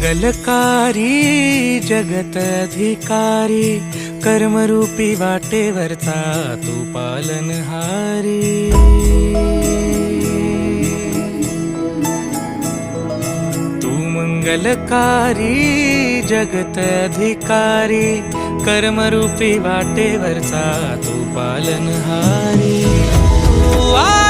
मंगलकारी जगत अधिकारी, कर्मरूपी वाटेवरचा तू पालनहारी। तू मंगलकारी जगत अधिकारी, कर्मरूपी वाटेवरचा तू पालनहारी। तू